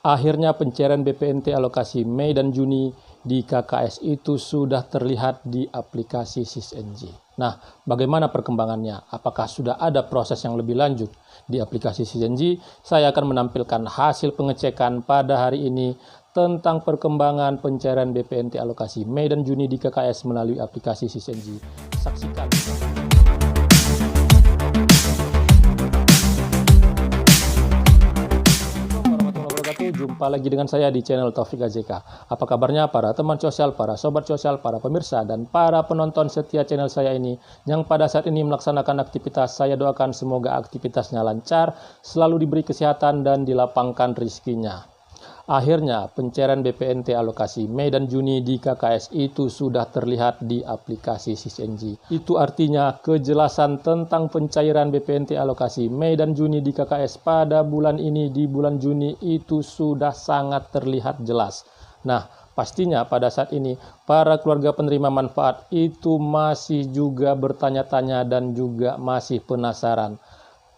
Akhirnya pencairan BPNT alokasi Mei dan Juni di KKS itu sudah terlihat di aplikasi SysNG. Nah, bagaimana perkembangannya? Apakah sudah ada proses yang lebih lanjut di aplikasi SysNG? Saya akan menampilkan hasil pengecekan pada hari ini tentang perkembangan pencairan BPNT alokasi Mei dan Juni di KKS melalui aplikasi SysNG. Saksikan. Jumpa lagi dengan saya di channel Taufik AJK. Apa kabarnya para teman sosial, para sobat sosial, para pemirsa, dan para penonton setia channel saya ini yang pada saat ini melaksanakan aktivitas. Saya doakan semoga aktivitasnya lancar, selalu diberi kesehatan dan dilapangkan rezekinya. Akhirnya pencairan BPNT alokasi Mei dan Juni di KKS itu sudah terlihat di aplikasi SysNG. Itu artinya kejelasan tentang pencairan BPNT alokasi Mei dan Juni di KKS pada bulan ini, di bulan Juni itu sudah sangat terlihat jelas. Nah, pastinya pada saat ini para keluarga penerima manfaat itu masih juga bertanya-tanya dan juga masih penasaran.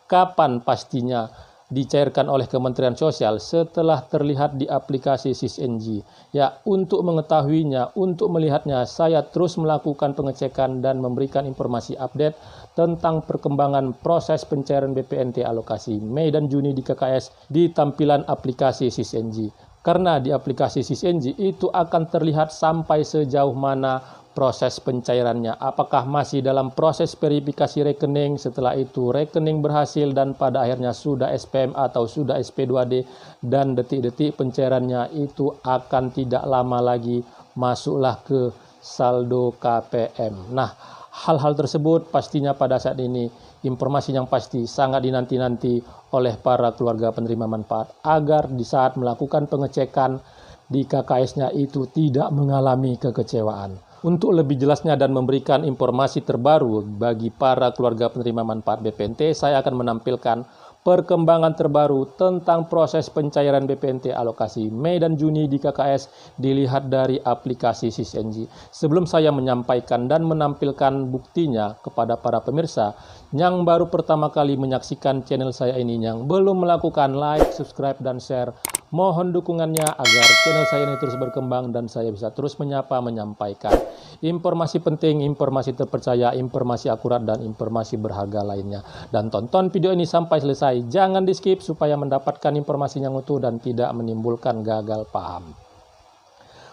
Kapan pastinya dicairkan oleh Kementerian Sosial setelah terlihat di aplikasi SysNG. Ya, untuk mengetahuinya, untuk melihatnya, saya terus melakukan pengecekan dan memberikan informasi update tentang perkembangan proses pencairan BPNT alokasi Mei dan Juni di KKS di tampilan aplikasi SysNG. Karena di aplikasi SysNG itu akan terlihat sampai sejauh mana proses pencairannya, apakah masih dalam proses verifikasi rekening, setelah itu rekening berhasil dan pada akhirnya sudah SPM atau sudah SP2D, dan detik-detik pencairannya itu akan tidak lama lagi masuklah ke saldo KPM. Nah, hal-hal tersebut pastinya pada saat ini informasi yang pasti sangat dinanti-nanti oleh para keluarga penerima manfaat agar di saat melakukan pengecekan di KKS-nya itu tidak mengalami kekecewaan. Untuk lebih jelasnya dan memberikan informasi terbaru bagi para keluarga penerima manfaat BPNT, saya akan menampilkan perkembangan terbaru tentang proses pencairan BPNT alokasi Mei dan Juni di KKS dilihat dari aplikasi SysNG. Sebelum saya menyampaikan dan menampilkan buktinya kepada para pemirsa yang baru pertama kali menyaksikan channel saya ini, yang belum melakukan like, subscribe, dan share, mohon dukungannya agar channel saya ini terus berkembang dan saya bisa terus menyampaikan informasi penting, informasi terpercaya, informasi akurat, dan informasi berharga lainnya. Dan tonton video ini sampai selesai, jangan di skip supaya mendapatkan informasi yang utuh dan tidak menimbulkan gagal paham.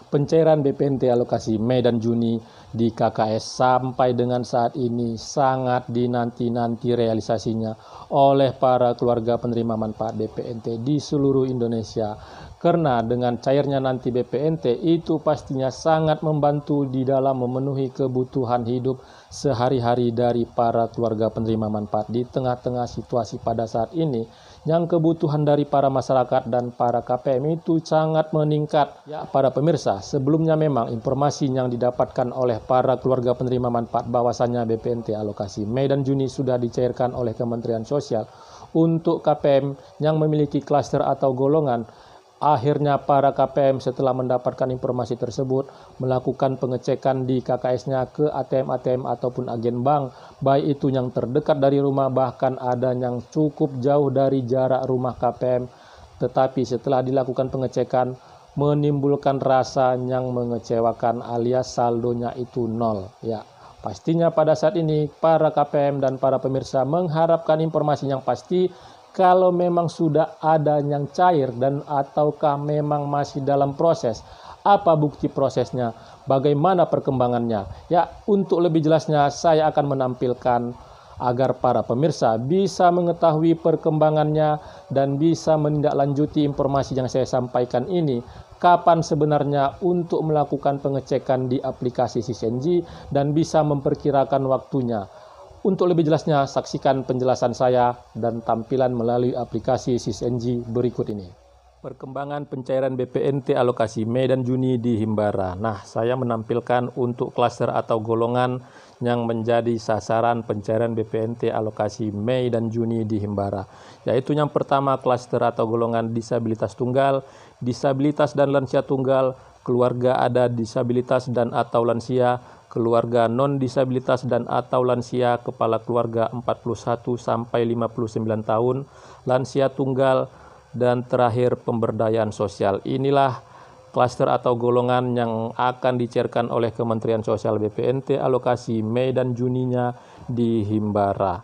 Pencairan BPNT alokasi Mei dan Juni di KKS sampai dengan saat ini sangat dinanti-nanti realisasinya oleh para keluarga penerima manfaat BPNT di seluruh Indonesia. Karena dengan cairnya nanti BPNT itu pastinya sangat membantu di dalam memenuhi kebutuhan hidup sehari-hari dari para keluarga penerima manfaat di tengah-tengah situasi pada saat ini yang kebutuhan dari para masyarakat dan para KPM itu sangat meningkat. Ya, para pemirsa, sebelumnya memang informasi yang didapatkan oleh para keluarga penerima manfaat bahwasanya BPNT alokasi Mei dan Juni sudah dicairkan oleh Kementerian Sosial untuk KPM yang memiliki klaster atau golongan. Akhirnya para KPM setelah mendapatkan informasi tersebut melakukan pengecekan di KKS-nya ke ATM-ATM ataupun agen bank, baik itu yang terdekat dari rumah bahkan ada yang cukup jauh dari jarak rumah KPM. Tetapi setelah dilakukan pengecekan menimbulkan rasa yang mengecewakan alias saldonya itu nol. Ya, pastinya pada saat ini para KPM dan para pemirsa mengharapkan informasi yang pasti. Kalau memang sudah ada yang cair dan ataukah memang masih dalam proses, apa bukti prosesnya, bagaimana perkembangannya. Ya, untuk lebih jelasnya saya akan menampilkan agar para pemirsa bisa mengetahui perkembangannya dan bisa menindaklanjuti informasi yang saya sampaikan ini. Kapan sebenarnya untuk melakukan pengecekan di aplikasi SysNG dan bisa memperkirakan waktunya. Untuk lebih jelasnya, saksikan penjelasan saya dan tampilan melalui aplikasi SysNG berikut ini. Perkembangan pencairan BPNT alokasi Mei dan Juni di Himbara. Nah, saya menampilkan untuk klaster atau golongan yang menjadi sasaran pencairan BPNT alokasi Mei dan Juni di Himbara. Yaitu yang pertama klaster atau golongan disabilitas tunggal, disabilitas dan lansia tunggal, keluarga ada disabilitas dan atau lansia, keluarga non-disabilitas dan atau lansia, kepala keluarga 41 sampai 59 tahun, lansia tunggal, dan terakhir pemberdayaan sosial. Inilah klaster atau golongan yang akan dicairkan oleh Kementerian Sosial BPNT alokasi Mei dan Juninya di Himbara.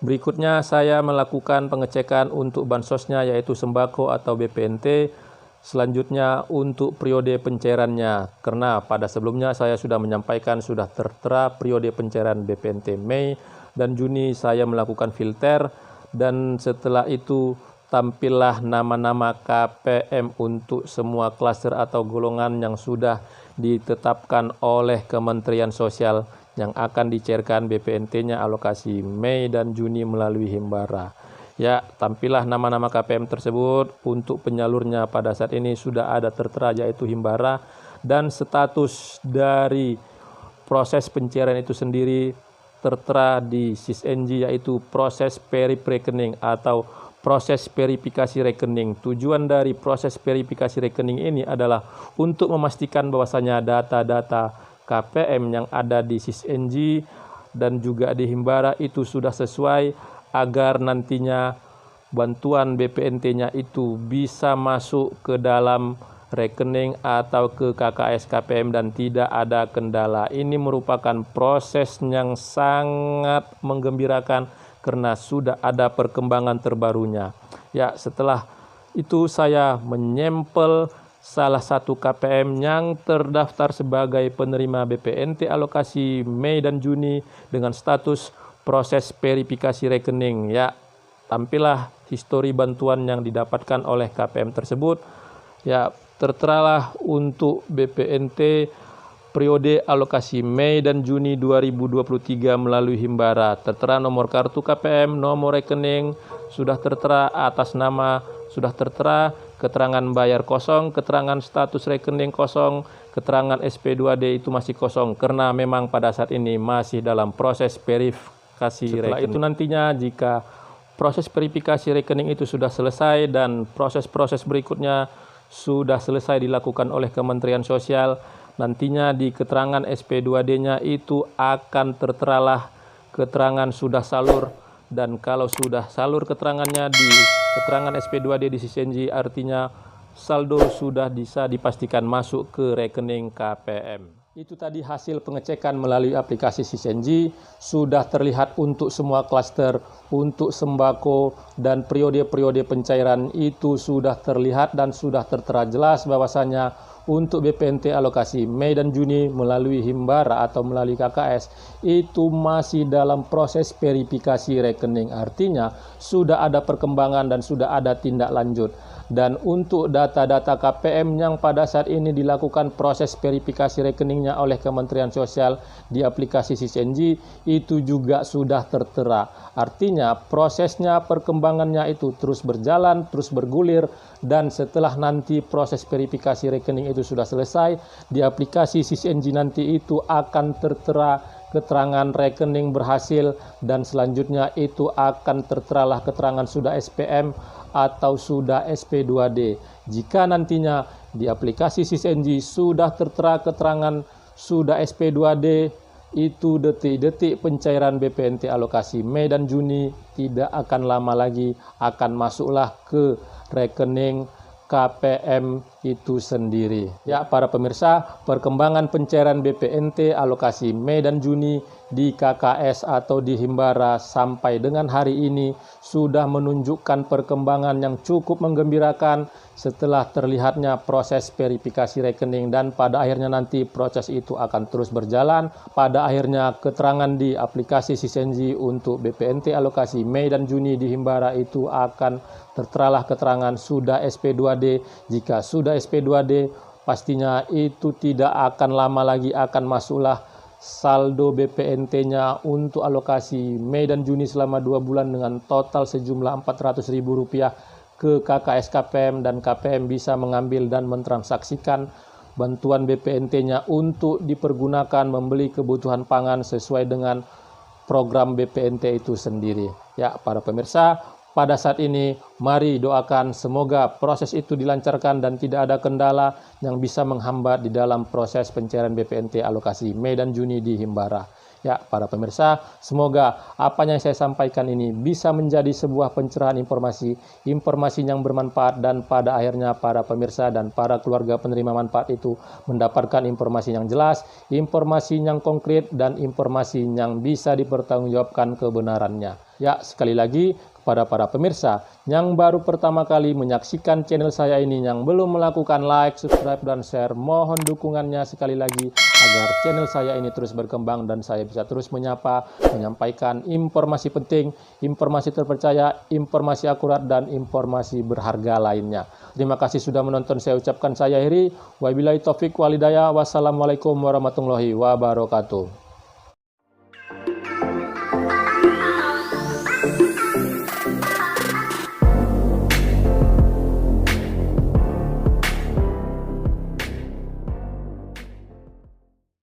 Berikutnya saya melakukan pengecekan untuk bansosnya yaitu sembako atau BPNT. Selanjutnya untuk periode pencairannya, karena pada sebelumnya saya sudah menyampaikan sudah tertera periode pencairan BPNT Mei dan Juni saya melakukan filter, dan setelah itu tampillah nama-nama KPM untuk semua klaster atau golongan yang sudah ditetapkan oleh Kementerian Sosial yang akan dicairkan BPNT-nya alokasi Mei dan Juni melalui Himbara. Ya, tampillah nama-nama KPM tersebut. Untuk penyalurnya pada saat ini sudah ada tertera yaitu Himbara, dan status dari proses pencairan itu sendiri tertera di SISNG yaitu proses verif rekening atau proses verifikasi rekening. Tujuan dari proses verifikasi rekening ini adalah untuk memastikan bahwasanya data-data KPM yang ada di SISNG dan juga di Himbara itu sudah sesuai, agar nantinya bantuan BPNT-nya itu bisa masuk ke dalam rekening atau ke KKS KPM dan tidak ada kendala. Ini merupakan proses yang sangat menggembirakan karena sudah ada perkembangan terbarunya. Ya, setelah itu saya menyempel salah satu KPM yang terdaftar sebagai penerima BPNT alokasi Mei dan Juni dengan status proses verifikasi rekening. Ya, tampillah histori bantuan yang didapatkan oleh KPM tersebut. Ya, terteralah untuk BPNT periode alokasi Mei dan Juni 2023 melalui Himbara. Tertera nomor kartu KPM, nomor rekening, sudah tertera atas nama, sudah tertera keterangan bayar kosong, keterangan status rekening kosong, keterangan SP2D itu masih kosong karena memang pada saat ini masih dalam proses verifikasi. Setelah itu nantinya jika proses verifikasi rekening itu sudah selesai dan proses-proses berikutnya sudah selesai dilakukan oleh Kementerian Sosial, nantinya di keterangan SP2D-nya itu akan terteralah keterangan sudah salur, dan kalau sudah salur keterangannya di keterangan SP2D di SISNG artinya saldo sudah bisa dipastikan masuk ke rekening KPM. Itu tadi hasil pengecekan melalui aplikasi SISNG, sudah terlihat untuk semua klaster, untuk sembako dan periode-periode pencairan itu sudah terlihat dan sudah tertera jelas bahwasanya untuk BPNT alokasi Mei dan Juni melalui Himbara atau melalui KKS itu masih dalam proses verifikasi rekening, artinya sudah ada perkembangan dan sudah ada tindak lanjut. Dan untuk data-data KPM yang pada saat ini dilakukan proses verifikasi rekeningnya oleh Kementerian Sosial di aplikasi SISNG itu juga sudah tertera. Artinya prosesnya, perkembangannya itu terus berjalan, terus bergulir, dan setelah nanti proses verifikasi rekening itu sudah selesai, di aplikasi SISNG nanti itu akan tertera keterangan rekening berhasil, dan selanjutnya itu akan terteralah keterangan sudah SPM atau sudah SP2D. Jika nantinya di aplikasi SISNG sudah tertera keterangan sudah SP2D, itu detik-detik pencairan BPNT alokasi Mei dan Juni tidak akan lama lagi akan masuklah ke rekening KPM itu sendiri. Ya, para pemirsa, perkembangan pencairan BPNT alokasi Mei dan Juni di KKS atau di Himbara sampai dengan hari ini sudah menunjukkan perkembangan yang cukup menggembirakan setelah terlihatnya proses verifikasi rekening, dan pada akhirnya nanti proses itu akan terus berjalan. Pada akhirnya keterangan di aplikasi SISNG untuk BPNT alokasi Mei dan Juni di Himbara itu akan terteralah keterangan sudah SP2D. Jika sudah SP2D, pastinya itu tidak akan lama lagi akan masuklah saldo BPNT-nya untuk alokasi Mei dan Juni selama 2 bulan dengan total sejumlah Rp400.000 ke KKS KPM, dan KPM bisa mengambil dan mentransaksikan bantuan BPNT-nya untuk dipergunakan membeli kebutuhan pangan sesuai dengan program BPNT itu sendiri. Ya, para pemirsa, pada saat ini mari doakan semoga proses itu dilancarkan dan tidak ada kendala yang bisa menghambat di dalam proses pencairan BPNT alokasi Mei dan Juni di Himbara. Ya, para pemirsa, semoga apa yang saya sampaikan ini bisa menjadi sebuah pencerahan informasi yang bermanfaat, dan pada akhirnya para pemirsa dan para keluarga penerima manfaat itu mendapatkan informasi yang jelas, informasi yang konkret, dan informasi yang bisa dipertanggungjawabkan kebenarannya. Ya, sekali lagi, kepada para pemirsa yang baru pertama kali menyaksikan channel saya ini, yang belum melakukan like, subscribe, dan share, mohon dukungannya sekali lagi agar channel saya ini terus berkembang dan saya bisa terus menyampaikan informasi penting, informasi terpercaya, informasi akurat, dan informasi berharga lainnya. Terima kasih sudah menonton. Saya ucapkan saya akhiri. Wabillahi taufik walhidayah. Wassalamualaikum warahmatullahi wabarakatuh.